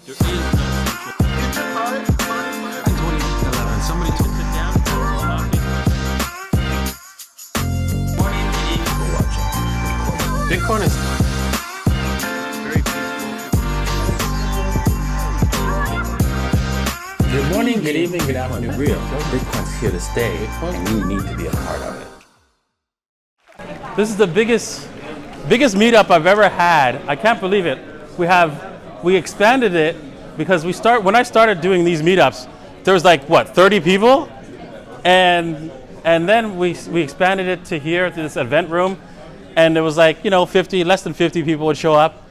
There is no I told you 11. Somebody took it down. Morning meeting. Bitcoin is very peaceful. Good morning, good evening, good afternoon. Real Bitcoin's here to stay, and you need to be a part of it. This is the biggest meetup I've ever had. I can't believe it. We expanded it because when I started doing these meetups, there was like 30 people, and then we expanded it to here to this event room, and it was like less than 50 people would show up,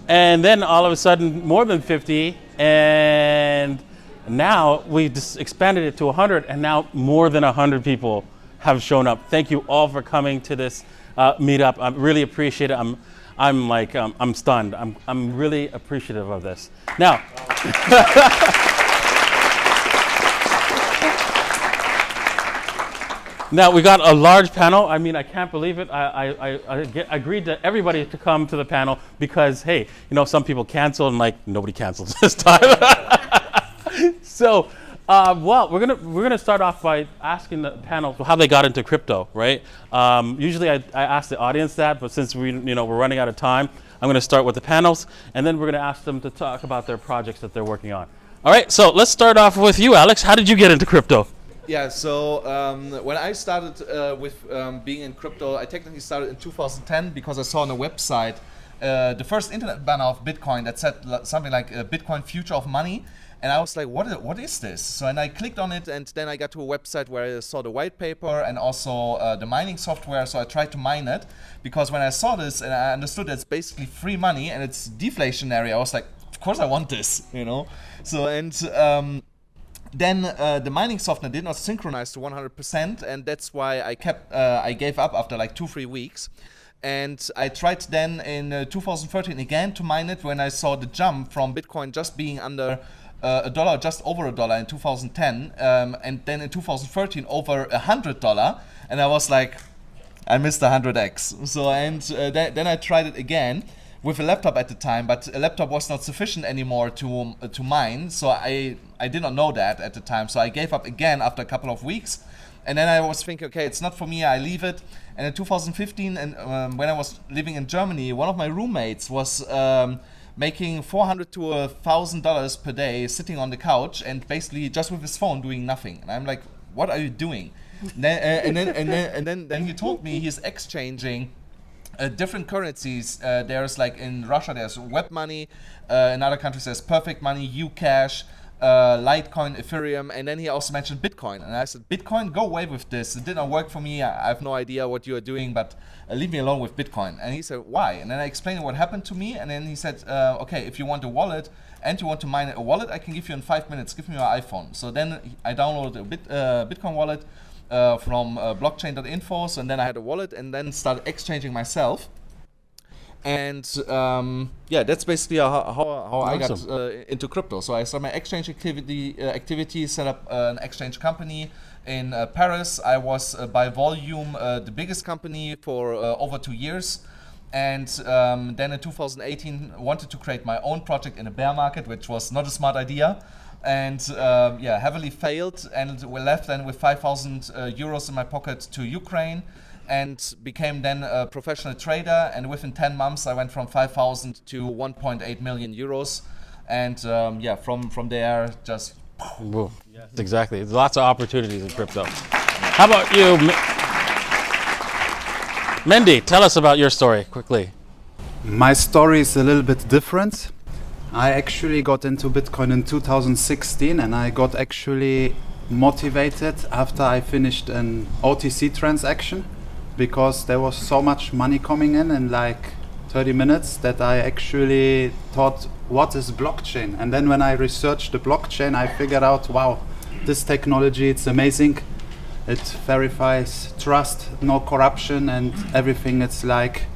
and then all of a sudden more than 50, and now we just expanded it to 100, and now more than 100 people have shown up. Thank you all for coming to this meetup. I really appreciate it. I'm stunned. I'm really appreciative of this. Now, now we got a large panel. I mean, I can't believe it. I agreed to everybody to come to the panel because, hey, some people cancel and nobody cancels this time. So, well, we're gonna start off by asking the panel how they got into crypto, right? Usually I ask the audience that, but since we're running out of time, I'm gonna start with the panels, and then we're gonna ask them to talk about their projects that they're working on. All right, so let's start off with you, Alex. How did you get into crypto? Yeah, so when I started with being in crypto, I technically started in 2010 because I saw on a website the first internet banner of Bitcoin that said something like Bitcoin future of money. And I was like, what is this? So, and I clicked on it, and then I got to a website where I saw the white paper and also the mining software. So I tried to mine it, because when I saw this and I understood it's basically free money and it's deflationary, I was like, of course I want this, So, and then the mining software did not synchronize to 100%, and that's why I gave up after like 2-3 weeks. And I tried then in 2013 again to mine it when I saw the jump from Bitcoin just being under $1, just over $1 in 2010, and then in 2013 over $100, and I was like, I missed 100x. So then I tried it again with a laptop at the time, but a laptop was not sufficient anymore to mine. So I did not know that at the time. So I gave up again after a couple of weeks, and then I was thinking, okay, it's not for me. I leave it. And in 2015, and when I was living in Germany, one of my roommates was making $400 to $1,000 per day sitting on the couch and basically just with his phone doing nothing. And I'm like, what are you doing? And then he told me he's exchanging different currencies. There's like in Russia, there's web money. In other countries, there's perfect money, Ucash, Litecoin, Ethereum, and then he also mentioned Bitcoin. And I said, Bitcoin, go away with this. It did not work for me. I have no idea what you are doing, but leave me alone with Bitcoin. And he said, why? And then I explained what happened to me. And then he said, okay, if you want a wallet and you want to mine a wallet, I can give you in 5 minutes. Give me your iPhone. So then I downloaded a Bitcoin wallet from blockchain.info. So, and then I had a wallet and then started exchanging myself. And yeah, that's basically how I got into crypto. So I started my exchange activity, set up an exchange company in Paris. I was by volume the biggest company for over 2 years. And then in 2018, wanted to create my own project in a bear market, which was not a smart idea. And yeah, heavily failed, and we left then with 5,000 euros in my pocket to Ukraine, and became then a professional trader. And within 10 months, I went from 5,000 to 1.8 million euros. And yeah, from there, just... Whoa. Yes, exactly. There's lots of opportunities in crypto. How about you, Mende? Tell us about your story quickly. My story is a little bit different. I actually got into Bitcoin in 2016, and I got actually motivated after I finished an OTC transaction, because there was so much money coming in like 30 minutes that I actually thought, what is blockchain? And then when I researched the blockchain, I figured out, wow, this technology, it's amazing. It verifies trust, no corruption, and everything. It's like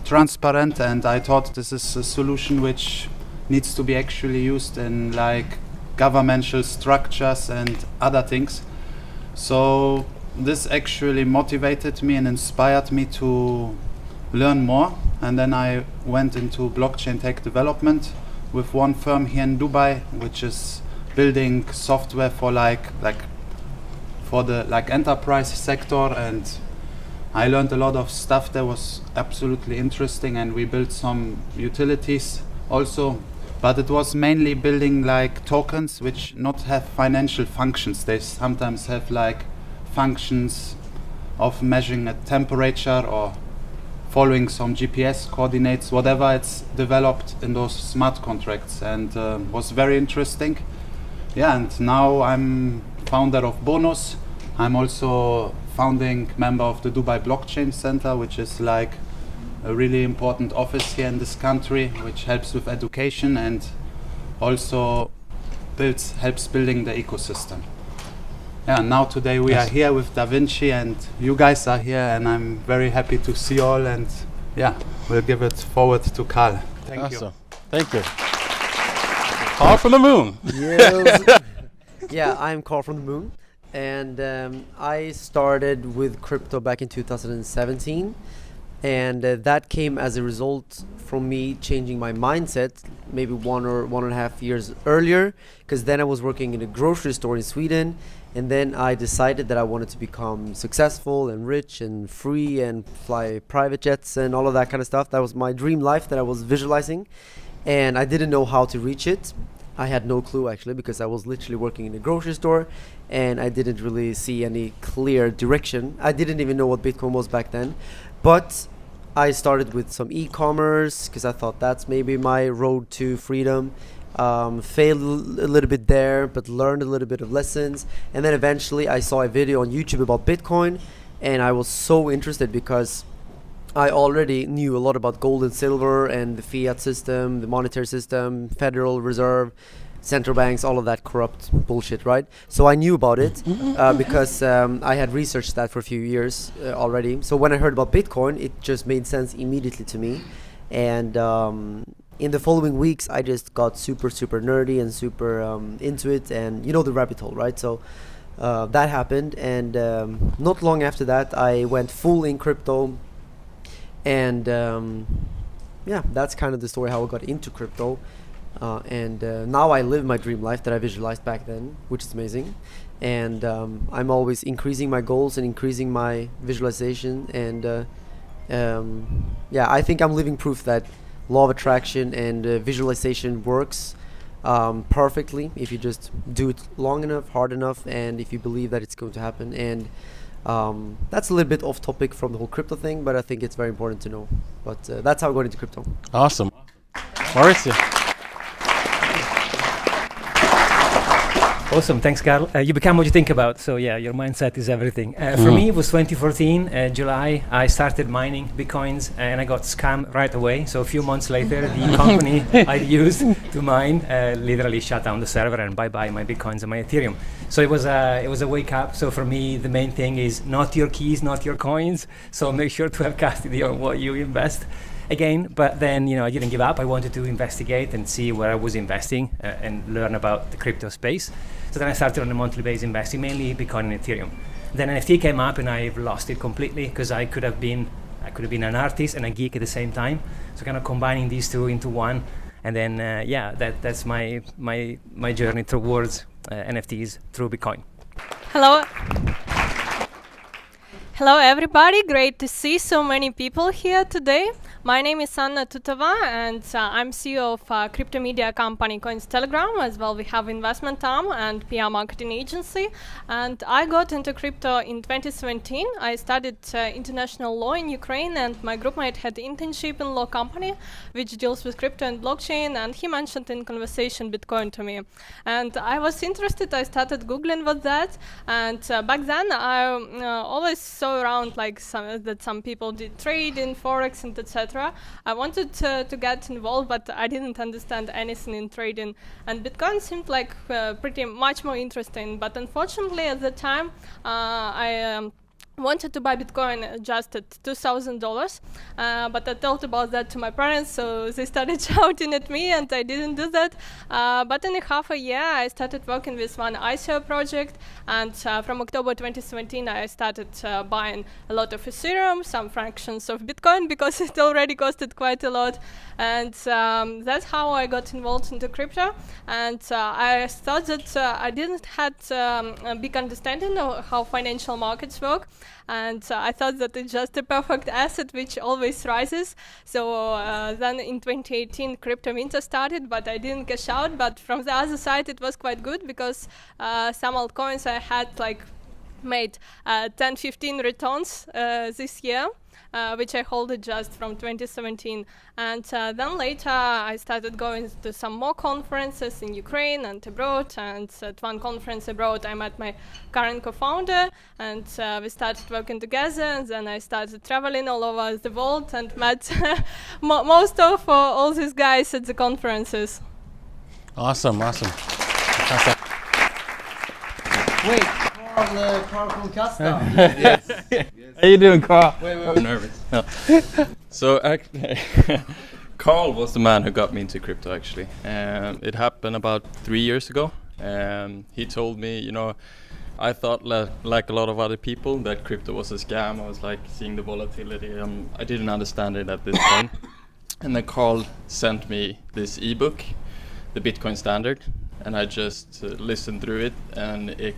transparent, and I thought this is a solution which needs to be actually used in like governmental structures and other things. So this actually motivated me and inspired me to learn more, and then I went into blockchain tech development with one firm here in Dubai, which is building software for for the enterprise sector, and I learned a lot of stuff that was absolutely interesting, and we built some utilities also, but it was mainly building tokens which not have financial functions. They sometimes have functions of measuring a temperature or following some GPS coordinates, whatever. It's developed in those smart contracts, and was very interesting. Yeah, and now I'm founder of Bonuz. I'm also founding member of the Dubai Blockchain Center, which is a really important office here in this country, which helps with education and also helps building the ecosystem. Yeah, and now today we are here with Davinci, and you guys are here, and I'm very happy to see you all, and yeah, we'll give it forward to Carl. Thank you. Thank you. Carl from the moon. Yes. Yeah, I'm Carl from the moon, and I started with crypto back in 2017, and that came as a result from me changing my mindset maybe 1.5 years earlier, because then I was working in a grocery store in Sweden, and then I decided that I wanted to become successful and rich and free and fly private jets and all of that kind of stuff. That was my dream life that I was visualizing, and I didn't know how to reach it. I had no clue actually, because I was literally working in a grocery store and I didn't really see any clear direction. I didn't even know what Bitcoin was back then, but I started with some e-commerce because I thought that's maybe my road to freedom. Failed a little bit there, but learned a little bit of lessons, and then eventually I saw a video on YouTube about Bitcoin, and I was so interested because I already knew a lot about gold and silver and the fiat system, the monetary system, Federal Reserve, central banks, all of that corrupt bullshit, right? So I knew about it because I had researched that for a few years already. So when I heard about Bitcoin, it just made sense immediately to me. And in the following weeks, I just got super nerdy and super into it, and you know the rabbit hole, right? So that happened, and not long after that, I went full in crypto. And yeah, that's kind of the story how I got into crypto. And now I live my dream life that I visualized back then, which is amazing. And I'm always increasing my goals and increasing my visualization. And yeah, I think I'm living proof that law of attraction and visualization works perfectly if you just do it long enough, hard enough, and if you believe that it's going to happen. And that's a little bit off topic from the whole crypto thing, but I think it's very important to know. But that's how I got into crypto. Awesome. Maurizio. Awesome, thanks, Carl. You become what you think about, so yeah, your mindset is everything. For me, it was 2014, July. I started mining Bitcoins, and I got scammed right away. So a few months later, the company I used to mine literally shut down the server and bye-bye my Bitcoins and my Ethereum. So it was a wake up. So for me, the main thing is not your keys, not your coins. So make sure to have custody on what you invest. Again, but then, you know, I didn't give up. I wanted to investigate and see where I was investing and learn about the crypto space. So then I started on a monthly basis investing, mainly Bitcoin and Ethereum. Then NFT came up and I've lost it completely because I could have been an artist and a geek at the same time. So kind of combining these two into one. And then, yeah, that's my journey towards NFTs through Bitcoin. Hello. Hello everybody, great to see so many people here today. My name is Tutova, and I'm CEO of crypto media company Coinstelegram. As well, we have investment arm and PR marketing agency. And I got into crypto in 2017. I studied international law in Ukraine, and my groupmate had internship in law company which deals with crypto and blockchain, and he mentioned in conversation Bitcoin to me. And I was interested, I started Googling what that, and back then I always saw around like some people did trade in Forex and etc. I wanted to get involved, but I didn't understand anything in trading, and Bitcoin seemed like pretty much more interesting. But unfortunately, at the time, I wanted to buy Bitcoin just at $2,000, but I told about that to my parents, so they started shouting at me, and I didn't do that. But in half a year, I started working with one ICO project, and from October 2017, I started buying a lot of Ethereum, some fractions of Bitcoin, because it already costed quite a lot, and that's how I got involved into crypto. And I thought that I didn't had a big understanding of how financial markets work. And I thought that it's just a perfect asset which always rises. So then in 2018, crypto winter started, but I didn't cash out. But from the other side, it was quite good because some altcoins I had made 10-15 returns this year. Which I hold it just from 2017. And then later I started going to some more conferences in Ukraine and abroad. And at one conference abroad I met my current co-founder, and we started working together. And then I started traveling all over the world and met most of all these guys at the conferences. Awesome. Wait, Carl from Kasta. Yes. How you doing, Carl? Wait. I'm nervous. No. So actually, Carl was the man who got me into crypto. Actually, it happened about 3 years ago. He told me, I thought like a lot of other people that crypto was a scam. I was like seeing the volatility. I didn't understand it at this point. And then Carl sent me this ebook, the Bitcoin Standard. And I just listened through it, and it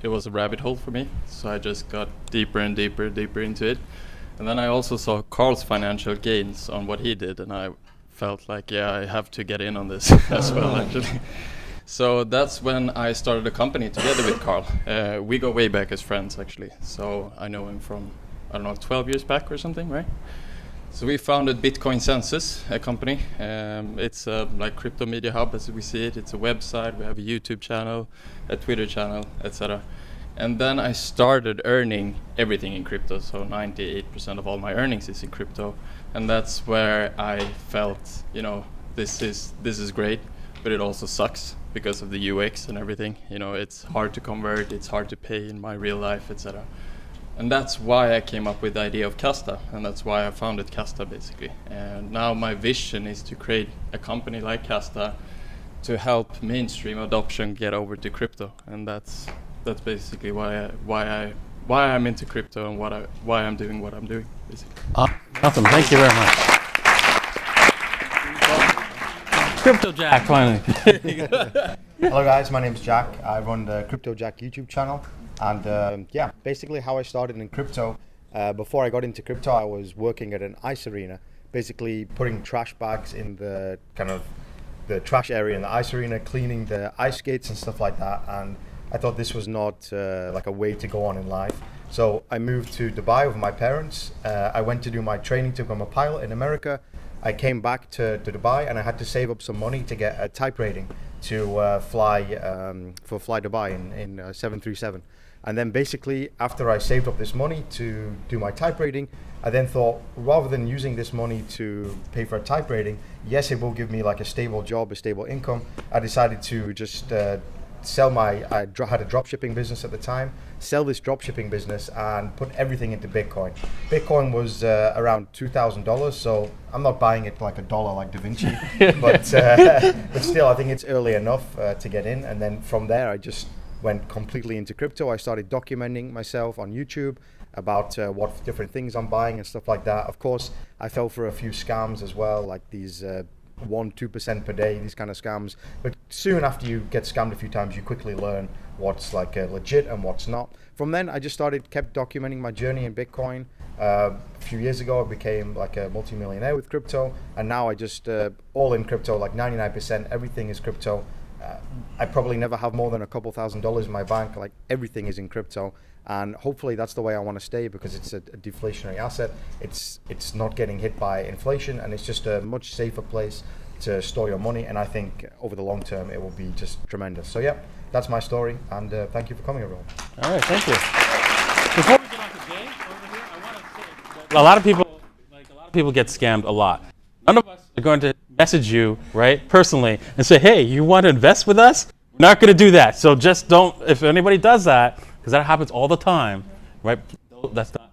was a rabbit hole for me. So I just got deeper and deeper into it. And then I also saw Carl's financial gains on what he did, and I felt like, I have to get in on this as well, actually. So that's when I started a company together with Carl. We go way back as friends, actually. So I know him from, 12 years back or something, right? So we founded Bitcoin Census, a company. It's like crypto media hub as we see it. It's a website. We have a YouTube channel, a Twitter channel, etc. And then I started earning everything in crypto. So 98% of all my earnings is in crypto, and that's where I felt, this is great, but it also sucks because of the UX and everything. It's hard to convert. It's hard to pay in my real life, etc. And that's why I came up with the idea of Kasta, and that's why I founded Kasta, basically. And now my vision is to create a company like Kasta to help mainstream adoption get over to crypto, and that's basically why I'm into crypto and why I'm doing what I'm doing, basically. Awesome, thank you very much. Crypto Jack, finally. Hello guys, my name is Jack. I run the Crypto Jack YouTube channel. And basically how I started in crypto, before I got into crypto, I was working at an ice arena, basically putting trash bags in the the trash area in the ice arena, cleaning the ice skates and stuff like that. And I thought this was not like a way to go on in life. So I moved to Dubai with my parents. I went to do my training to become a pilot in America. I came back to Dubai, and I had to save up some money to get a type rating to fly Dubai in 737. And then basically, after I saved up this money to do my type rating, I then thought, rather than using this money to pay for a type rating, yes, it will give me like a stable job, a stable income. I decided to just sell I had a dropshipping business at the time, sell this dropshipping business and put everything into Bitcoin. Bitcoin was around $2,000, so I'm not buying it like $1 like Davinci, but still, I think it's early enough to get in. And then from there, I just went completely into crypto. I started documenting myself on YouTube about what different things I'm buying and stuff like that. Of course, I fell for a few scams as well, like these 1-2% per day, these kind of scams. But soon after you get scammed a few times, you quickly learn what's like legit and what's not. From then, I just kept documenting my journey in Bitcoin. A few years ago, I became like a multi-millionaire with crypto, and now I just all in crypto, like 99%, everything is crypto. I probably never have more than a couple $1,000s in my bank. Like everything is in crypto, and hopefully that's the way I want to stay, because it's a deflationary asset. It's not getting hit by inflation, and it's just a much safer place to store your money. And I think over the long term it will be just tremendous. So yeah, that's my story, and thank you for coming, everyone. All right, thank you. Before we get on to Jay over here, I want to say that a lot of people get scammed a lot. None of us are going to message you, right, personally, and say, hey, you want to invest with us? We're not going to do that. So just don't, if anybody does that, because that happens all the time, right? That's not us.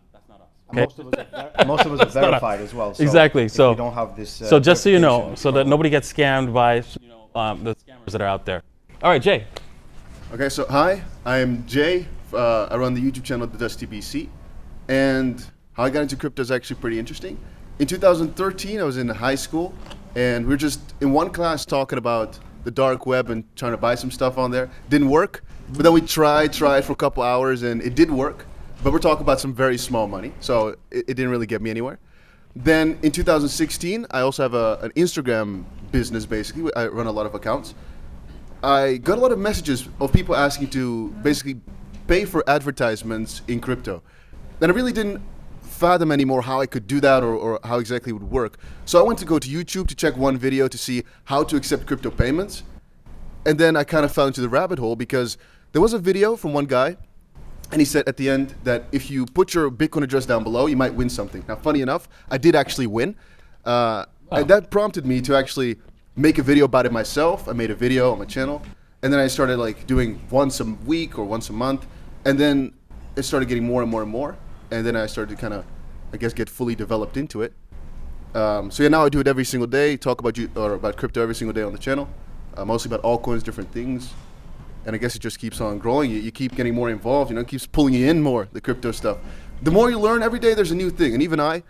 And most of us are verified as well. So Exactly. if So we don't have this. So just so you know, verification, so that nobody gets scammed by the scammers that are out there. All right, Jay. Okay, so hi, I'm Jay. I run the YouTube channel DustyBC, and how I got into crypto is actually pretty interesting. In 2013, I was in high school, and we were just in one class talking about the dark web and trying to buy some stuff on there. Didn't work, but then we tried for a couple hours, and it did work. But we're talking about some very small money, so it didn't really get me anywhere. Then in 2016, I also have an Instagram business, basically. I run a lot of accounts. I got a lot of messages of people asking to basically pay for advertisements in crypto. And I really didn't fathom anymore how I could do that or how exactly it would work. So I went to go to YouTube to check one video to see how to accept crypto payments. And then I kind of fell into the rabbit hole because there was a video from one guy, and he said at the end that if you put your Bitcoin address down below, you might win something. Now, funny enough, I did actually win. And that prompted me to actually make a video about it myself. I made a video on my channel, and then I started like doing once a week or once a month, and then it started getting more and more and more, and then I started to kind of, I guess, get fully developed into it. So yeah, now I do it every single day, talk about about crypto every single day on the channel, mostly about altcoins, different things, and I guess it just keeps on growing. You keep getting more involved, it keeps pulling you in more, the crypto stuff. The more you learn, every day there's a new thing, and even I've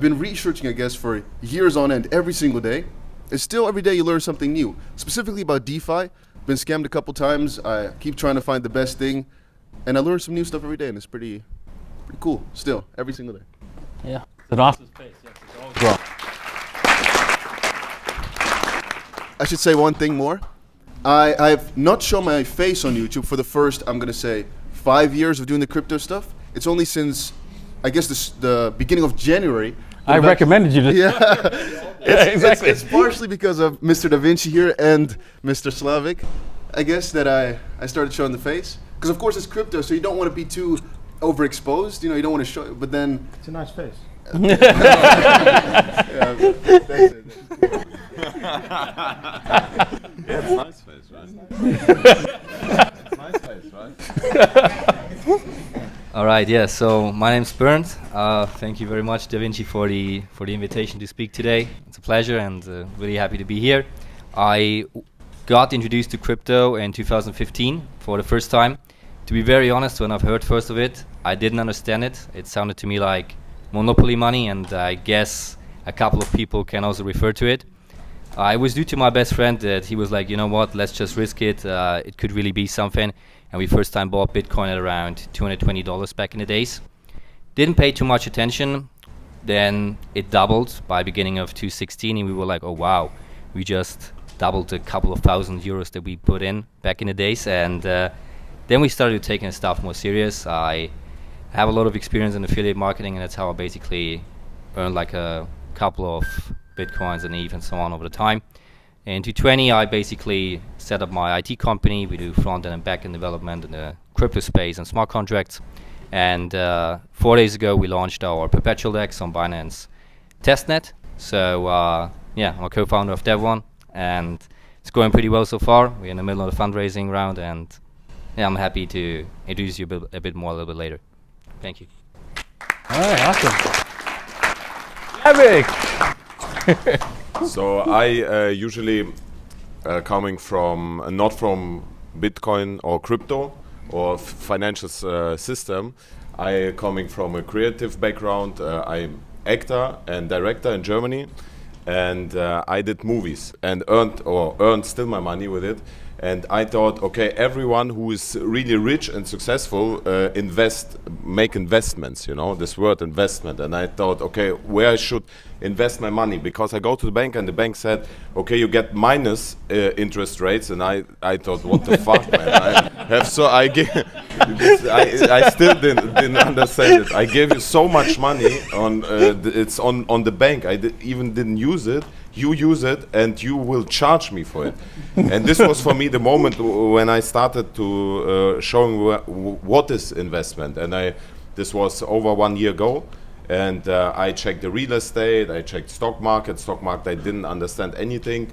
been researching, I guess, for years on end, every single day. It's still every day you learn something new, specifically about DeFi. Been scammed a couple times. I keep trying to find the best thing, and I learn some new stuff every day, and it's pretty cool still, every single day. Yeah, it's an awesome space. Yes, it's always growing. I should say one thing more. I've not shown my face on YouTube for the first, I'm going to say, 5 years of doing the crypto stuff. It's only since, I guess, the beginning of January. I recommended you to. Yeah, exactly. It's partially because of Mr. Davinci here and Mr. Slavik, I guess, that I started showing the face. Because of course it's crypto, so you don't want to be too overexposed. You don't want to show it, but then It's a nice face. yeah, that's it. Yeah, it's nice face, right? It's nice face, right? All right, yeah. So my name's Berns. Thank you very much, Davinci, for the invitation to speak today. It's a pleasure and really happy to be here. I got introduced to crypto in 2015 for the first time. To be very honest, when I've heard first of it, I didn't understand it. It sounded to me like monopoly money, and I guess a couple of people can also refer to it. It was due to my best friend that he was like, you know what, let's just risk it. It could really be something. And we first time bought Bitcoin at around $220 back in the days. Didn't pay too much attention. Then it doubled by beginning of 2016, and we were like, oh wow, we just doubled a couple of €1,000 that we put in back in the days. And then we started taking stuff more serious. I have a lot of experience in affiliate marketing, and that's how I basically earned like a couple of Bitcoins and ETH and so on over the time. In 2020, I basically set up my IT company. We do front-end and back-end development in the crypto space and smart contracts. And 4 days ago, we launched our perpetual DEX on Binance Testnet. So yeah, I'm a co-founder of that one, and it's going pretty well so far. We're in the middle of the fundraising round, and yeah, I'm happy to introduce you a bit more a little bit later. Thank you. All right, awesome. Slavik. So I usually coming from not from Bitcoin or crypto or financial system. I coming from a creative background. I'm actor and director in Germany, and I did movies and earned still my money with it. And I thought, okay, everyone who is really rich and successful make investments, this word investment. And I thought, okay, where I should invest my money, because I go to the bank and the bank said, okay, you get minus interest rates. And I thought, what the fuck, man? I still didn't understand it. I gave you so much money on it's on the bank. I even didn't use it. You use it and you will charge me for it. And this was for me the moment when I started to showing what is investment. And this was over 1 year ago. And I checked the real estate, I checked stock market. I didn't understand anything.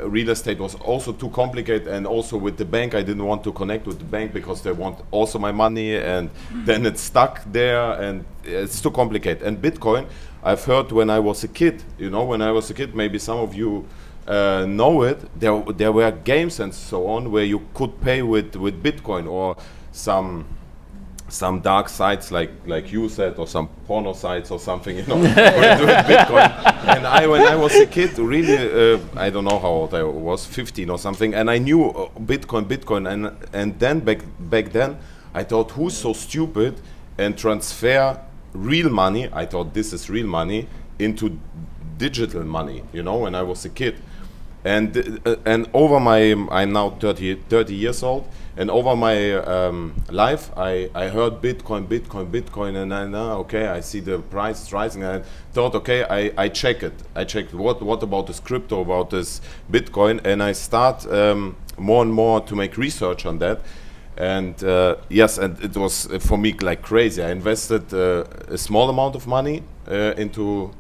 real estate was also too complicated, and also with the bank I didn't want to connect with the bank because they want also my money, and then it's stuck there and it's too complicated. And Bitcoin, I've heard when I was a kid, when I was a kid, maybe some of you know it, there were games and so on where you could pay with Bitcoin, or some dark sites like you said, or some porno sites or something, where you do it Bitcoin. And when I was a kid, really, I don't know how old I was, 15 or something, and I knew Bitcoin, and then back then, I thought, who's so stupid and transfer real money, I thought this is real money, into digital money, when I was a kid. And over I'm now 30 years old, and over my life, I heard Bitcoin, and I know, okay, I see the price rising, and I thought, okay, I check it. I checked what about this crypto, about this Bitcoin, and I start more and more to make research on that. And yes, and it was for me like crazy. I invested a small amount of money into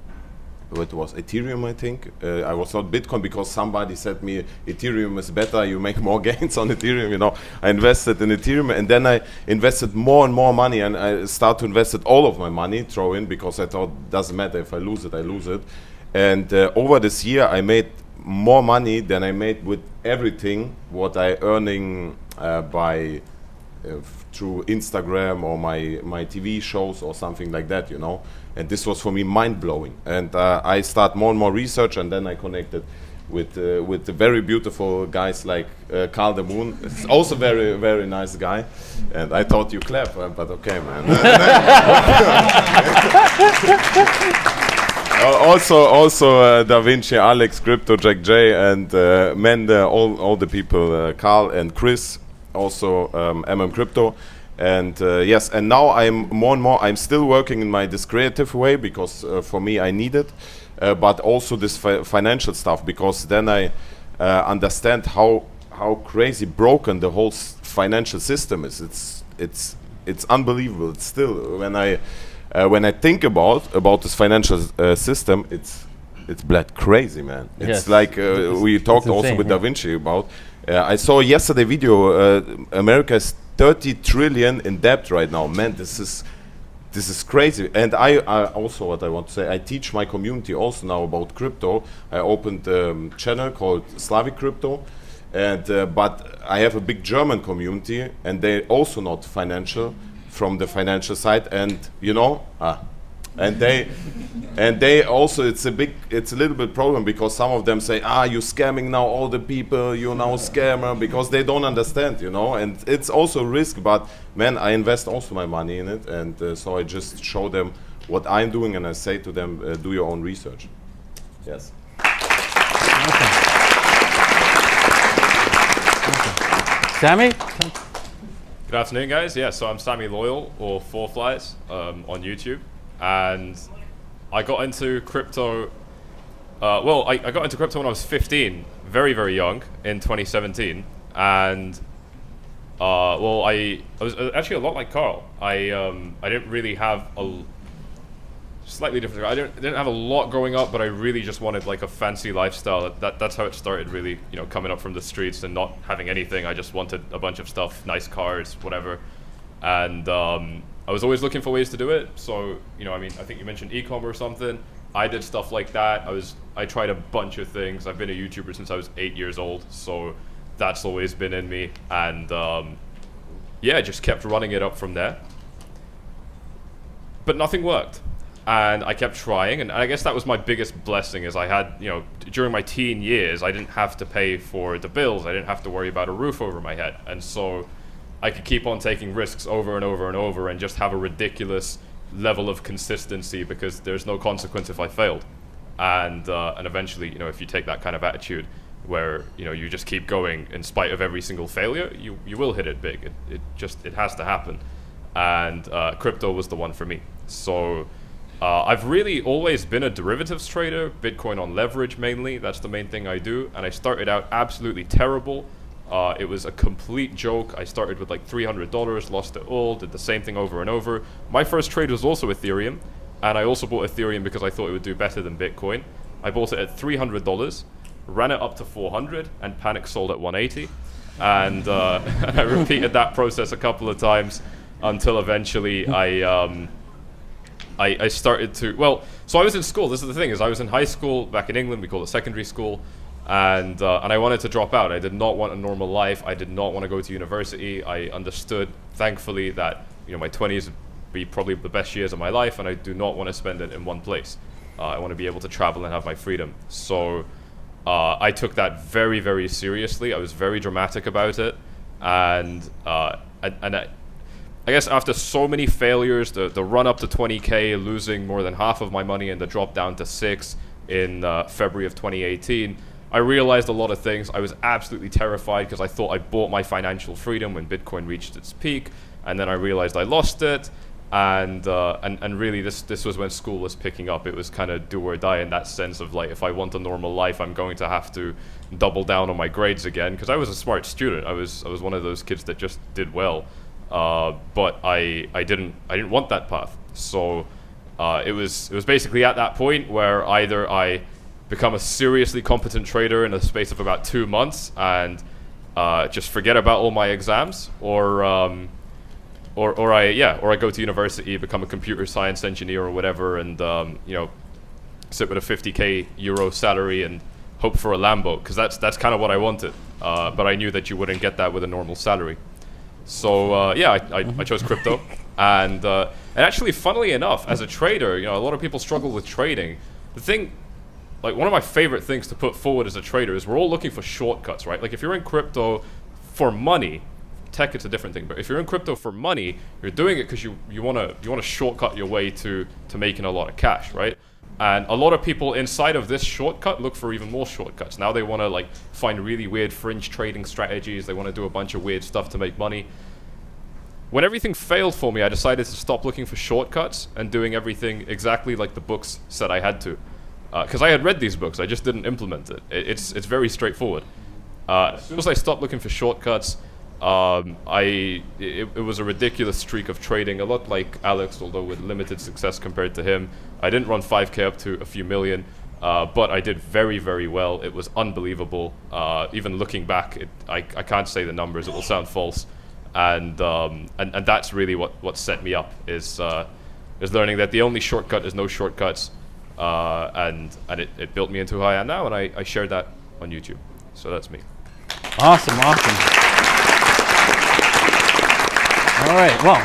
what was Ethereum, I think. I was not Bitcoin because somebody said me Ethereum is better, you make more gains on Ethereum, I invested in Ethereum, and then I invested more and more money, and I started to invest all of my money, throw in, because I thought doesn't matter, if I lose it, I lose it. And over this year I made more money than I made with everything what I earning by through Instagram or my TV shows or something like that, And this was for me mind-blowing. And I start more and more research, and then I connected with the very beautiful guys like TheMoon. It's also very, very nice guy. And I thought you clap, but okay, man. Also Davinci, Alex, Crypto, Jack J, and Mende, all the people, Carl and Chris, also MCrypto. And yes, and now I'm more and more, I'm still working in this creative way, because for me I need it, but also this financial stuff, because then I understand how crazy broken the whole financial system is. It's unbelievable. It's still, when I think about this financial system, it's blood crazy, man. It's like we talked also with Davinci about. I saw yesterday video. America is 30 trillion in debt right now. Man, this is crazy. And I also, what I want to say, I teach my community also now about crypto. I opened a channel called SlavikCrypto, and but I have a big German community, and they also not financial, from the financial side, and and they also, it's a little bit problem, because some of them say, you're scamming now all the people, you're now a scammer, because they don't understand, and it's also risk. But man, I invest also my money in it, and so I just show them what I'm doing, and I say to them, do your own research. Yes. Sami? Good afternoon, guys. Yeah, so I'm Sami Loyal, or Forflies, on YouTube. And I got into crypto, I got into crypto when I was 15, very, very young, in 2017. And, I was actually a lot like Carl. I didn't really have slightly different. I didn't have a lot growing up, but I really just wanted like a fancy lifestyle. That's how it started, really, coming up from the streets and not having anything. I just wanted a bunch of stuff, nice cars, whatever. And, I was always looking for ways to do it. So, I think you mentioned e-com or something. I did stuff like that. I tried a bunch of things. I've been a YouTuber since I was 8 years old. So that's always been in me. And yeah, just kept running it up from there. But nothing worked. And I kept trying. And I guess that was my biggest blessing, is I had, during my teen years, I didn't have to pay for the bills. I didn't have to worry about a roof over my head. And so I could keep on taking risks over and over and over, and just have a ridiculous level of consistency, because there's no consequence if I failed. And eventually, if you take that kind of attitude, where you just keep going in spite of every single failure, you will hit it big. It has to happen. And crypto was the one for me. So I've really always been a derivatives trader, Bitcoin on leverage mainly. That's the main thing I do. And I started out absolutely terrible. It was a complete joke. I started with like $300, lost it all, did the same thing over and over. My first trade was also Ethereum, and I also bought Ethereum because I thought it would do better than Bitcoin. I bought it at $300, ran it up to 400, and panic sold at 180. And I repeated that process a couple of times until eventually I started to, well, so I was in school. This is the thing, is I was in high school back in England. We call it secondary school. And I wanted to drop out. I did not want a normal life. I did not want to go to university. I understood, thankfully, that my 20s would be probably the best years of my life, and I do not want to spend it in one place. I want to be able to travel and have my freedom. So I took that very, very seriously. I was very dramatic about it, and I guess after so many failures, the run up to 20K, losing more than half of my money, and the drop down to 6 in February of 2018. I realized a lot of things. I was absolutely terrified because I thought I bought my financial freedom when Bitcoin reached its peak, and then I realized I lost it. And really, this was when school was picking up. It was kind of do or die in that sense of like, if I want a normal life, I'm going to have to double down on my grades again, because I was a smart student. I was one of those kids that just did well, but I didn't want that path. So it was basically at that point where either I become a seriously competent trader in the space of about 2 months and just forget about all my exams, or I go to university, become a computer science engineer or whatever, and sit with a 50K euro salary and hope for a Lambo, because that's kind of what I wanted. But I knew that you wouldn't get that with a normal salary. So I chose crypto, and actually, funnily enough, as a trader, a lot of people struggle with trading. The thing, like one of my favorite things to put forward as a trader is we're all looking for shortcuts, right? Like if you're in crypto for money, tech it's a different thing, but if you're in crypto for money, you're doing it because you want to shortcut your way to making a lot of cash, right? And a lot of people inside of this shortcut look for even more shortcuts. Now they want to like find really weird fringe trading strategies. They want to do a bunch of weird stuff to make money. When everything failed for me, I decided to stop looking for shortcuts and doing everything exactly like the books said I had to. Because I had read these books, I just didn't implement it. It's very straightforward. As soon as I stopped looking for shortcuts, it was a ridiculous streak of trading, a lot like Alex, although with limited success compared to him. I didn't run 5K up to a few million, but I did very, very well. It was unbelievable. Even looking back, I can't say the numbers, it will sound false. And that's really what set me up, is learning that the only shortcut is no shortcuts. And it built me into who I am now, and I shared that on YouTube. So that's me. Awesome. All right, well,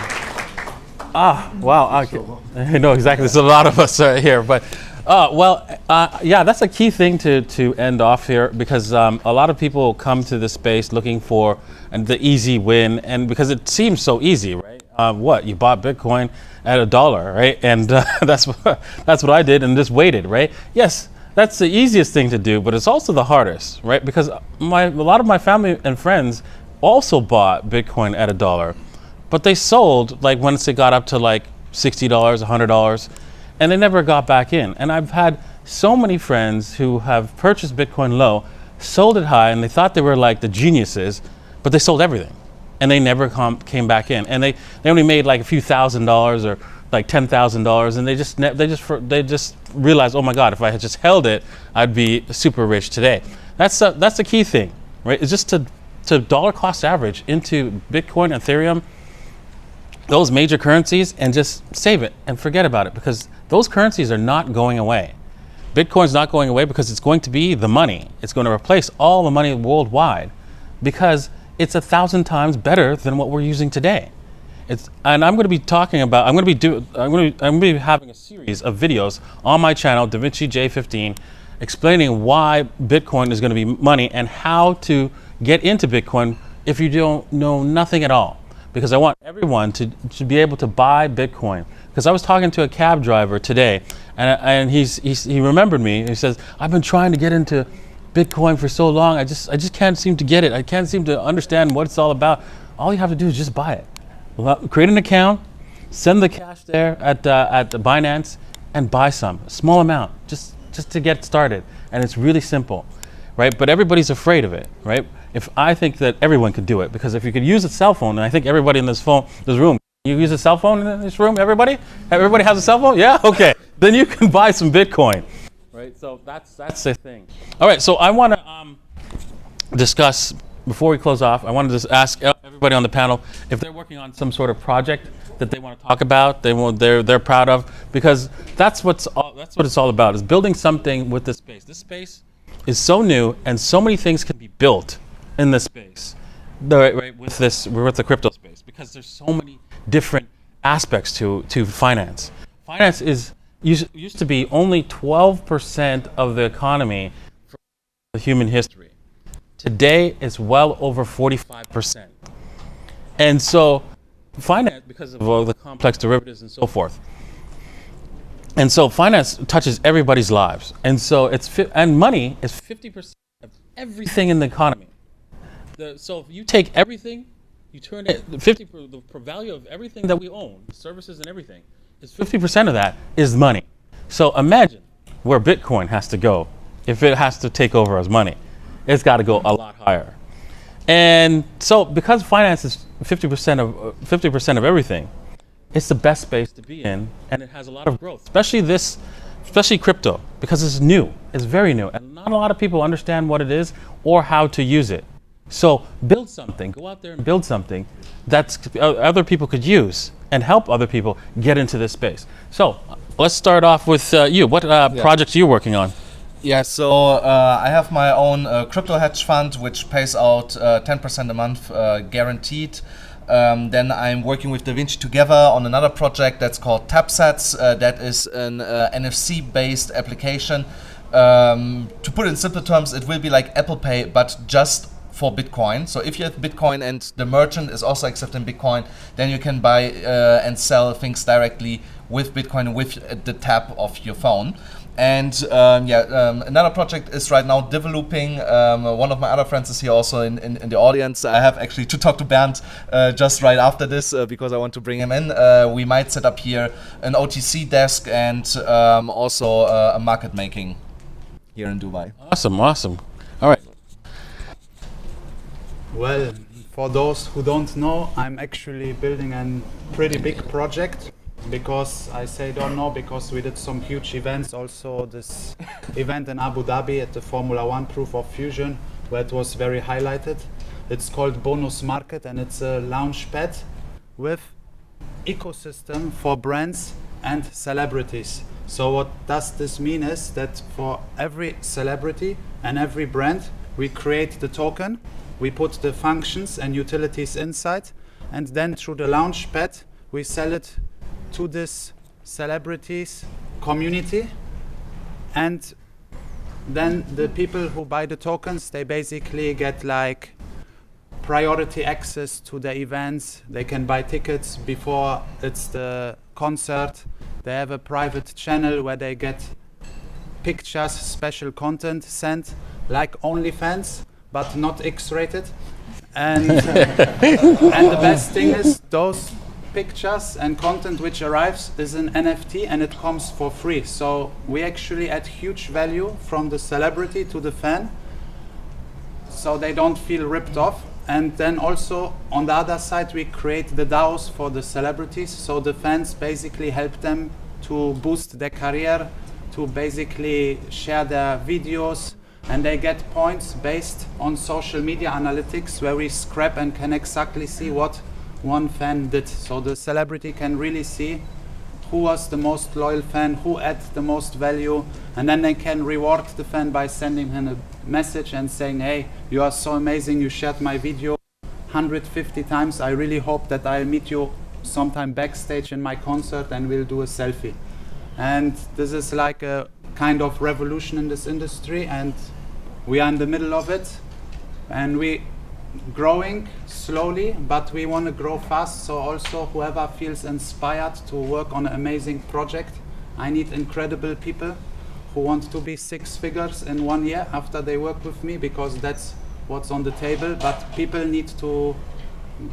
wow, okay. I know exactly, there's a lot of us here, but, that's a key thing to end off here, because a lot of people come to this space looking for the easy win, and because it seems so easy, right? You bought Bitcoin at $1, right? And that's what I did, and just waited, right? Yes, that's the easiest thing to do, but it's also the hardest, right? Because a lot of my family and friends also bought Bitcoin at $1, but they sold like once it got up to like $60, $100, and they never got back in. And I've had so many friends who have purchased Bitcoin low, sold it high, and they thought they were like the geniuses, but they sold everything, and they never came back in. And they only made like a few $1,000s or like $10,000, and they just realized, oh my God, if I had just held it, I'd be super rich today. That's the key thing, right? It's just to dollar cost average into Bitcoin, Ethereum, those major currencies, and just save it and forget about it, because those currencies are not going away. Bitcoin's not going away because it's going to be the money. It's going to replace all the money worldwide, because it's 1,000 times better than what we're using today. And I'm going to be talking about, I'm going to be having a series of videos on my channel, DavinciJ15, explaining why Bitcoin is going to be money and how to get into Bitcoin if you don't know nothing at all. Because I want everyone to be able to buy Bitcoin. Because I was talking to a cab driver today, and he remembered me. He says, I've been trying to get into Bitcoin for so long, I just can't seem to get it. I can't seem to understand what it's all about. All you have to do is just buy it. Create an account, send the cash there at the Binance, and buy some, a small amount, just to get started. And it's really simple, right? But everybody's afraid of it, right? If I think that everyone could do it, because if you could use a cell phone, and I think everybody in this room, you use a cell phone in this room, everybody? Everybody has a cell phone? Yeah, okay. Then you can buy some Bitcoin, right? right? So that's the thing. All right, so I want to discuss, before we close off, I want to just ask everybody on the panel if they're working on some sort of project that they want to talk about, they're proud of, because that's what it's all about, is building something with this space. This space is so new, and so many things can be built in this space, right, with the crypto space, because there's so many different aspects to finance. Finance used to be only 12% of the economy for human history. Today, it's well over 45%. And so finance, because of all the complex derivatives and so forth. And so finance touches everybody's lives. And so and money is 50% of everything in the economy. So if you take everything, you turn it, the value of everything that we own, services and everything, is 50% of that is money. So imagine where Bitcoin has to go if it has to take over as money. It's got to go a lot higher. And so because finance is 50% of everything, it's the best space to be in, and it has a lot of growth, especially crypto, because it's new. It's very new, and not a lot of people understand what it is or how to use it. So build something, go out there and build something that other people could use and help other people get into this space. So let's start off with you. What projects are you working on? Yeah, so I have my own crypto hedge fund, which pays out 10% a month guaranteed. Then I'm working with Davinci together on another project that's called TapSets. That is an NFC-based application. To put it in simple terms, it will be like Apple Pay, but just for Bitcoin. So if you have Bitcoin and the merchant is also accepting Bitcoin, then you can buy and sell things directly with Bitcoin with the tap of your phone. And another project is right now developing. One of my other friends is here also in the audience. I have actually to talk to Berns just right after this because I want to bring him in. We might set up here an OTC desk and also a market making here in Dubai. Awesome. All right. Well, for those who don't know, I'm actually building a pretty big project. Because I say don't know, because we did some huge events, also this event in Abu Dhabi at the Formula 1 Proof of Fusion, where it was very highlighted. It's called Bonuz Market, and it's a launch pad with ecosystem for brands and celebrities. So what does this mean is that for every celebrity and every brand, we create the token, we put the functions and utilities inside, and then through the launch pad, we sell it to this celebrities community, and then the people who buy the tokens, they basically get like priority access to the events. They can buy tickets before it's the concert. They have a private channel where they get pictures, special content sent, like OnlyFans, but not X-rated. And and the best thing is those pictures and content which arrives is an NFT, and it comes for free. So we actually add huge value from the celebrity to the fan, so they don't feel ripped off. And then also on the other side, we create the DAOs for the celebrities, so the fans basically help them to boost their career, to basically share their videos, and they get points based on social media analytics, where we scrap and can exactly see what one fan did. So the celebrity can really see who was the most loyal fan, who added the most value, and then they can reward the fan by sending him a message and saying, hey, you are so amazing, you shared my video 150 times. I really hope that I'll meet you sometime backstage in my concert and we'll do a selfie. And this is like a kind of revolution in this industry, and we are in the middle of it, and we growing slowly, but we want to grow fast. So also whoever feels inspired to work on an amazing project, I need incredible people who want to be 6 figures in 1 year after they work with me, because that's what's on the table. But people need to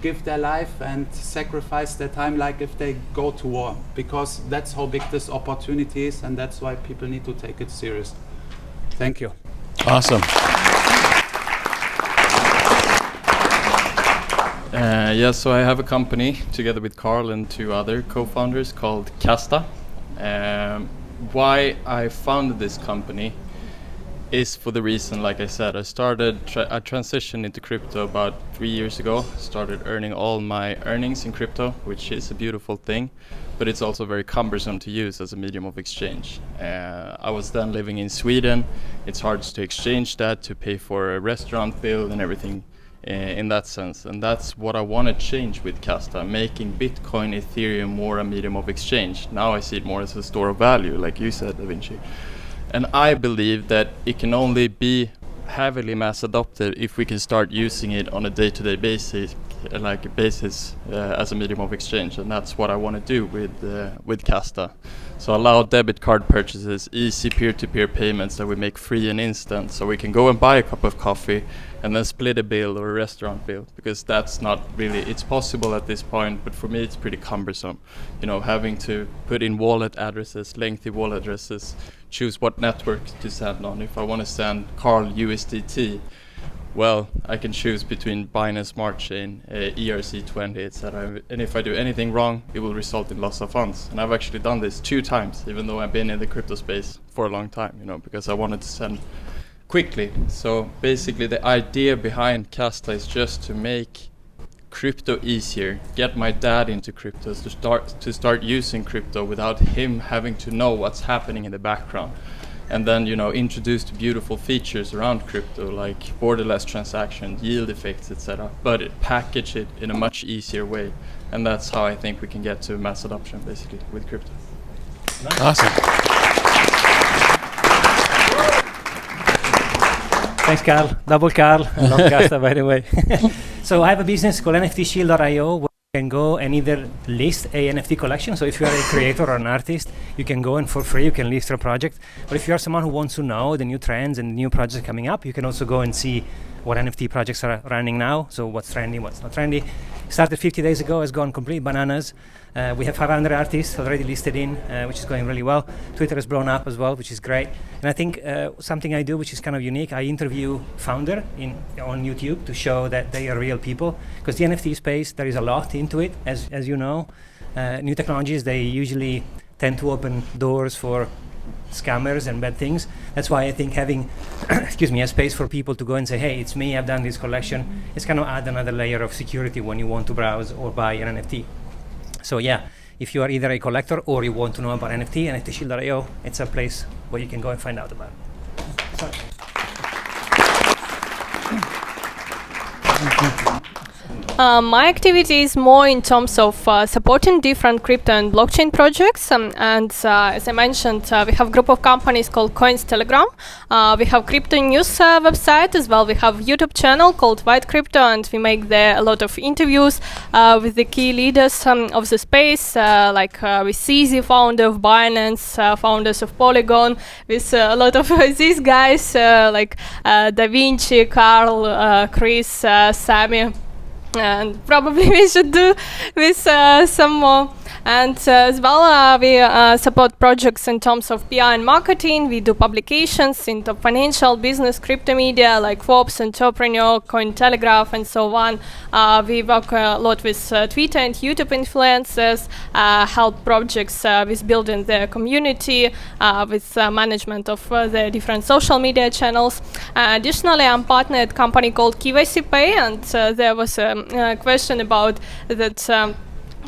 give their life and sacrifice their time, like if they go to war, because that's how big this opportunity is, and that's why people need to take it serious. Thank you. Awesome. So I have a company together with Carl and 2 other co-founders called Kasta. why I founded this company is for the reason, like I said, I transitioned into crypto about 3 years ago. Started earning all my earnings in crypto, which is a beautiful thing, but it's also very cumbersome to use as a medium of exchange. I was then living in Sweden. It's hard to exchange that, to pay for a restaurant bill and everything in that sense. And that's what I want to change with Kasta, making Bitcoin, Ethereum more a medium of exchange. Now I see it more as a store of value, like you said, Davinci. And I believe that it can only be heavily mass adopted if we can start using it on a day-to-day basis, as a medium of exchange, and that's what I want to do with Kasta. So allow debit card purchases, easy peer-to-peer payments that we make free and instant, so we can go and buy a cup of coffee and then split a bill or a restaurant bill, because that's not really, it's possible at this point, but for me it's pretty cumbersome. You know, having to put in wallet addresses, lengthy wallet addresses, choose what network to send on. If I want to send Carl USDT, well, I can choose between Binance Smart Chain, ERC20, etc. And if I do anything wrong, it will result in loss of funds. And I've actually done this 2 times, even though I've been in the crypto space for a long time, you know, because I wanted to send quickly. So basically the idea behind Kasta is just to make crypto easier, get my dad into crypto, to start using crypto without him having to know what's happening in the background. And then, you know, introduce the beautiful features around crypto, like borderless transactions, yield effects, etc. But package it in a much easier way. And that's how I think we can get to mass adoption, basically, with crypto. Nice. Awesome. Thanks, Carl. Double Carl. I love Kasta, by the way. So I have a business called NFTShill.io, where you can go and either list a NFT collection. So if you are a creator or an artist, you can go and for free you can list your project. But if you are someone who wants to know the new trends and new projects coming up, you can also go and see what NFT projects are running now. So what's trendy, what's not trendy. Started 50 days ago, has gone complete bananas. We have 500 artists already listed in, which is going really well. Twitter has blown up as well, which is great. And I think something I do, which is kind of unique, I interview founder on YouTube to show that they are real people. Because the NFT space, there is a lot into it, as you know. New technologies, they usually tend to open doors for scammers and bad things. That's why I think having a space for people to go and say, hey, it's me, I've done this collection, it's kind of add another layer of security when you want to browse or buy an NFT. So yeah, if you are either a collector or you want to know about NFT, NFTShill.io, it's a place where you can go and find out about it. Sorry. My activity is more in terms of supporting different crypto and blockchain projects. As I mentioned, we have a group of companies called Coins Telegram. We have crypto news website as well. We have YouTube channel called WhiteCrypto, and we make there a lot of interviews with the key leaders of the space, like with CZ, founder of Binance, founders of Polygon, with a lot of these guys like Davinci, Carl, Chris, Sami. And probably we should do with some more. And as well, we support projects in terms of PR and marketing. We do publications in the financial, business, crypto media like Forbes, Entrepreneur, Cointelegraph, and so on. We work a lot with Twitter and YouTube influencers, help projects with building their community, with management of the different social media channels. Additionally, I'm partnered at a company called KYC Pay, and there was a question about that.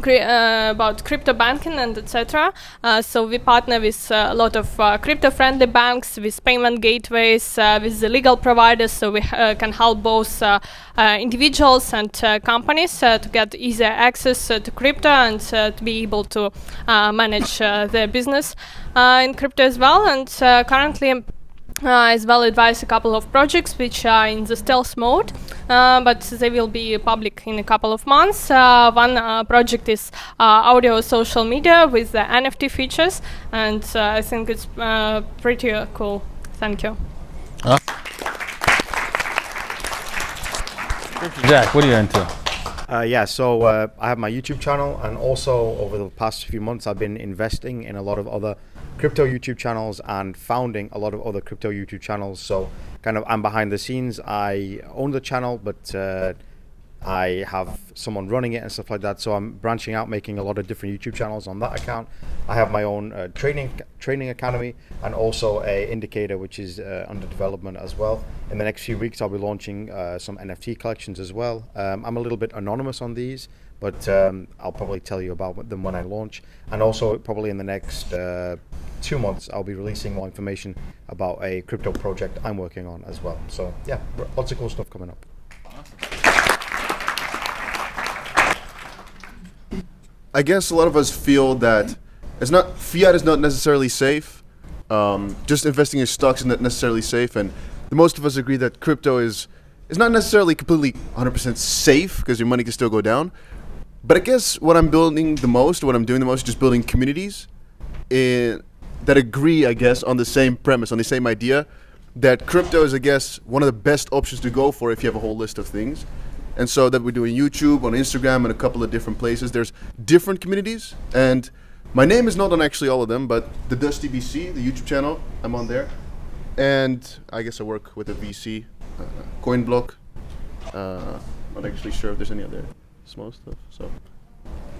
About crypto banking and etc. So we partner with a lot of crypto-friendly banks, with payment gateways, with the legal providers, so we can help both individuals and companies to get easier access to crypto and to be able to manage their business in crypto as well. And currently as well advise a couple of projects which are in the stealth mode, but they will be public in a couple of months. One project is audio social media with the NFT features, and I think it's pretty cool. Thank you. Jack, what are you into? So I have my YouTube channel, and also over the past few months I've been investing in a lot of other crypto YouTube channels and founding a lot of other crypto YouTube channels. So kind of I'm behind the scenes. I own the channel, but I have someone running it and stuff like that. So I'm branching out, making a lot of different YouTube channels on that account. I have my own training academy and also a indicator which is under development as well. In the next few weeks, I'll be launching some NFT collections as well. I'm a little bit anonymous on these, but I'll probably tell you about them when I launch. And also probably in the next 2 months, I'll be releasing more information about a crypto project I'm working on as well. So yeah, lots of cool stuff coming up. I guess a lot of us feel that fiat is not necessarily safe. Just investing in stocks is not necessarily safe, and the most of us agree that crypto is not necessarily completely 100% safe because your money can still go down. But I guess what I'm doing the most, is just building communities that agree, I guess, on the same premise, on the same idea that crypto is, I guess, one of the best options to go for if you have a whole list of things. And so that we're doing YouTube, on Instagram, and a couple of different places. There's different communities, and my name is not on actually all of them, but the DustyBC, the YouTube channel, I'm on there. And I guess I work with a VC, CoinBlock. Not actually sure if there's any other small stuff. So,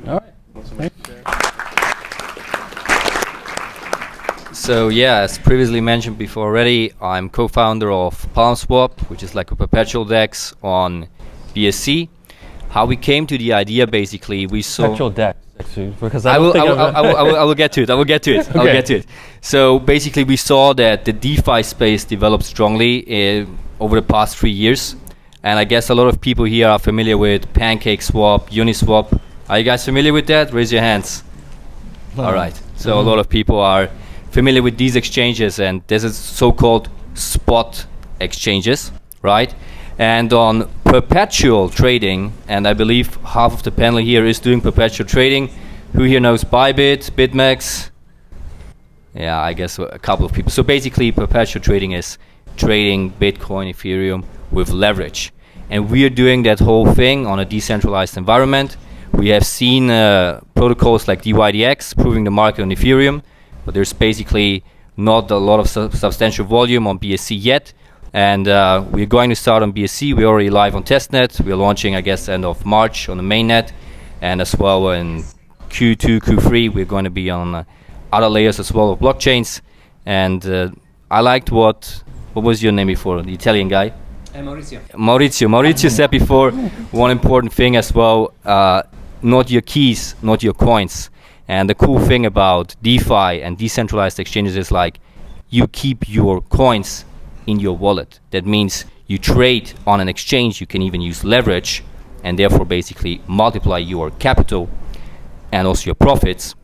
all right. So yeah, as previously mentioned before already, I'm co-founder of PalmSwap, which is like a perpetual DEX on BSC. How we came to the idea, basically, we saw Perpetual DEX, actually, because I will get to it. I will get to it. Okay. I'll get to it. So basically, we saw that the DeFi space developed strongly over the past 3 years, and I guess a lot of people here are familiar with PancakeSwap, Uniswap. Are you guys familiar with that? Raise your hands. All right. So a lot of people are familiar with these exchanges, and this is so-called spot exchanges, right? And on perpetual trading, and I believe half of the panel here is doing perpetual trading. Who here knows Bybit, BitMEX? Yeah, I guess a couple of people. So basically, perpetual trading is trading Bitcoin, Ethereum with leverage. And we are doing that whole thing on a decentralized environment. We have seen protocols like DYDX proving the market on Ethereum, but there's basically not a lot of substantial volume on BSC yet. And we're going to start on BSC. We're already live on testnet. We're launching, I guess, end of March on the mainnet. And as well in Q2, Q3, we're going to be on other layers as well of blockchains. And I liked what was your name before? The Italian guy? Maurizio. Maurizio said before one important thing as well, not your keys, not your coins. And the cool thing about DeFi and decentralized exchanges is like you keep your coins in your wallet. That means you trade on an exchange, you can even use leverage and therefore basically multiply your capital and also your profits.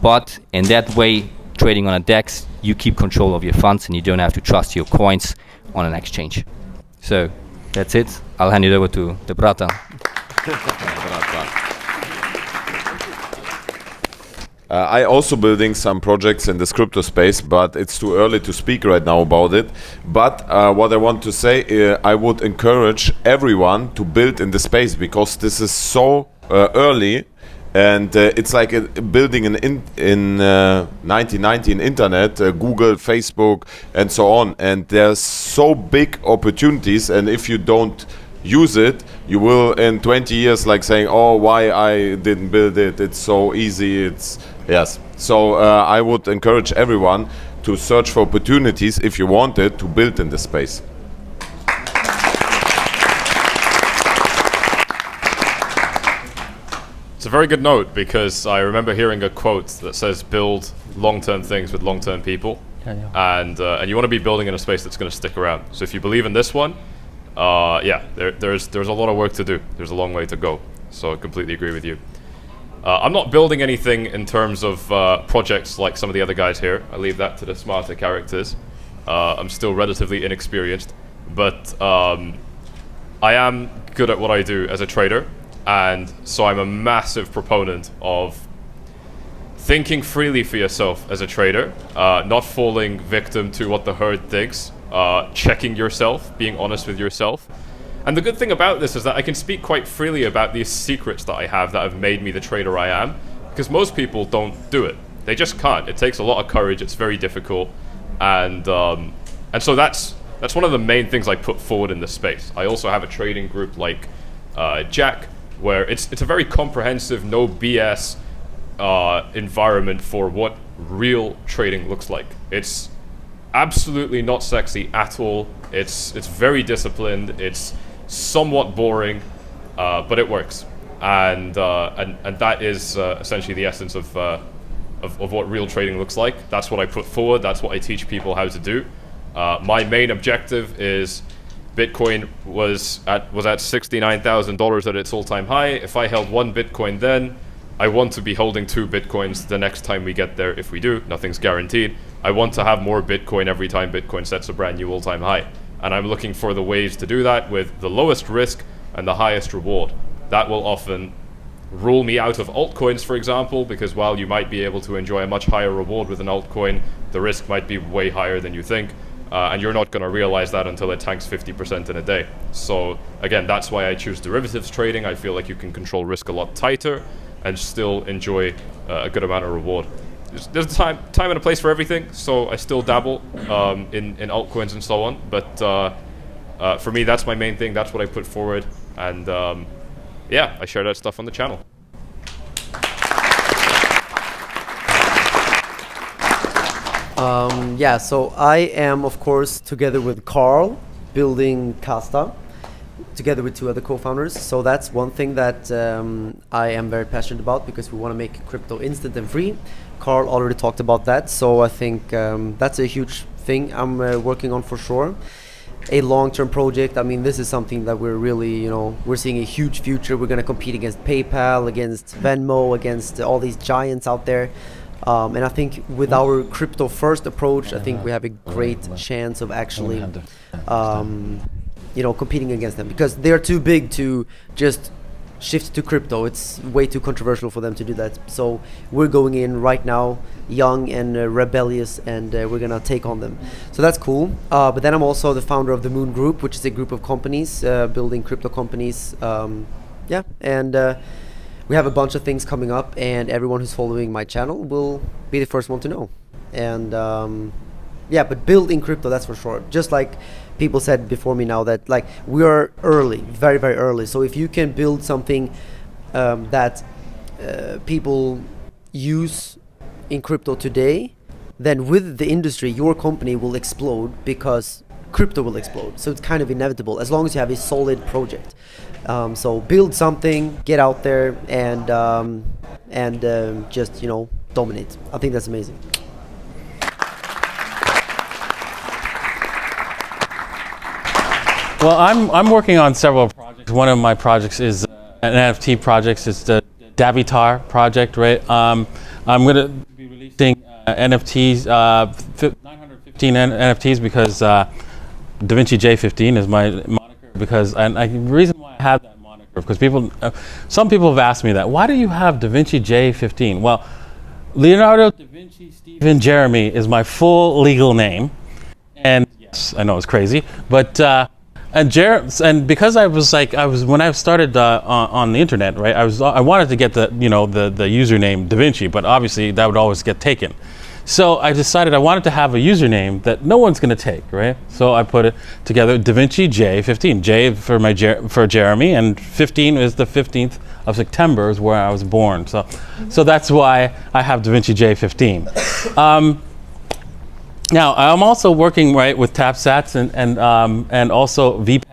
But in that way, trading on a DEX, you keep control of your funds and you don't have to trust your coins on an exchange. So that's it. I'll hand it over to the brata. I also building some projects in this crypto space, but it's too early to speak right now about it. But what I want to say, I would encourage everyone to build in the space because this is so early, and it's like building in 1990 in internet, Google, Facebook, and so on. And there's so big opportunities, and if you don't use it, you will in 20 years like saying, oh, why I didn't build it, it's so easy, it's yes. So I would encourage everyone to search for opportunities if you wanted to build in this space. It's a very good note because I remember hearing a quote that says build long-term things with long-term people. And you want to be building in a space that's going to stick around. So if you believe in this one, there's a lot of work to do. There's a long way to go. So I completely agree with you. I'm not building anything in terms of projects like some of the other guys here. I leave that to the smarter characters. I'm still relatively inexperienced, but I am good at what I do as a trader, and so I'm a massive proponent of thinking freely for yourself as a trader, not falling victim to what the herd thinks, checking yourself, being honest with yourself. And the good thing about this is that I can speak quite freely about these secrets that I have that have made me the trader I am, because most people don't do it. They just can't. It takes a lot of courage. It's very difficult. And so that's one of the main things I put forward in this space. I also have a trading group like Jack, where it's a very comprehensive, no BS environment for what real trading looks like. It's absolutely not sexy at all. It's very disciplined. It's somewhat boring, but it works. And that is essentially the essence of what real trading looks like. That's what I put forward. That's what I teach people how to do. My main objective is Bitcoin was at $69,000 at its all-time high. If I held 1 Bitcoin then, I want to be holding 2 Bitcoins the next time we get there. If we do, nothing's guaranteed. I want to have more Bitcoin every time Bitcoin sets a brand new all-time high. And I'm looking for the ways to do that with the lowest risk and the highest reward. That will often rule me out of altcoins, for example, because while you might be able to enjoy a much higher reward with an altcoin, the risk might be way higher than you think. And you're not going to realize that until it tanks 50% in a day. So again, that's why I choose derivatives trading. I feel like you can control risk a lot tighter and still enjoy a good amount of reward. There's a time and a place for everything, so I still dabble in altcoins and so on. But for me, that's my main thing. That's what I put forward. And yeah, I share that stuff on the channel. Yeah, so I am, of course, together with Carl, building Kasta, together with 2 other co-founders. So that's one thing that I am very passionate about, because we want to make crypto instant and free. Carl already talked about that, so I think that's a huge thing I'm working on for sure. A long-term project. I mean, this is something that we're really, we're seeing a huge future. We're going to compete against PayPal, against Venmo, against all these giants out there. And I think with our crypto first approach, I think we have a great chance of actually, competing against them, because they're too big to just shift to crypto. It's way too controversial for them to do that. So we're going in right now, young and rebellious, and we're gonna take on them. So that's cool. But then I'm also the founder of TheMoon Group, which is a group of companies building crypto companies. And we have a bunch of things coming up, and everyone who's following my channel will be the first one to know. And but building crypto, that's for sure. Just like people said before me now, that like we are early, very, very early. So if you can build something that people use in crypto today, then with the industry, your company will explode, because crypto will explode. So it's kind of inevitable, as long as you have a solid project. So build something, get out there, and just dominate. I think that's amazing. Well, I'm working on several projects. One of my projects is an NFT project. It's the DavinciJ project, right? I'm going to be releasing NFTs, 915 NFTs, because DavinciJ15 is my moniker. Because the reason why I have that moniker, because some people have asked me that. Why do you have DavinciJ15? Well, Leonardo da Vinci Stephen Jeremy is my full legal name, and yes, I know it's crazy, but. And because I was when I started on the internet, right? I wanted to get the username Da Vinci, but obviously that would always get taken. So I decided I wanted to have a username that no one's going to take, right? So I put it together, DavinciJ15. J for Jeremy, and 15 is the 15th of September is where I was born. So that's why I have DavinciJ15. Now, I'm also working with TapSats and also VPAD.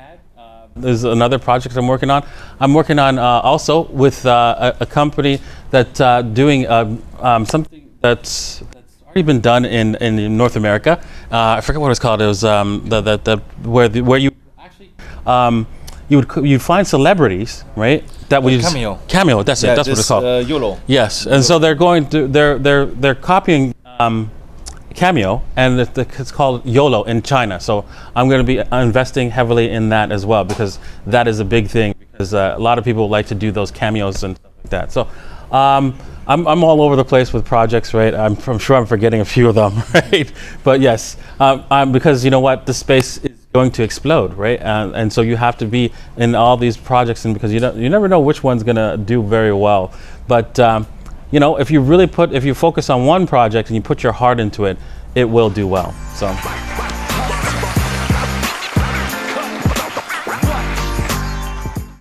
There's another project I'm working on. I'm working on also with a company that's doing something that's already been done in North America. I forget what it's called. It was where you actually you'd find celebrities, right? That would use Cameo. That's it. That's what it's called. YOLO. Yes, and so they're going to they're copying. Cameo, and it's called YOLO in China. So I'm going to be investing heavily in that as well, because that is a big thing, because a lot of people like to do those cameos and stuff like that. So I'm all over the place with projects, right? I'm sure I'm forgetting a few of them, right? But yes, because you know what, the space is going to explode, right? And so you have to be in all these projects, and because you never know which one's going to do very well. But if you focus on one project and you put your heart into it, it will do well. So.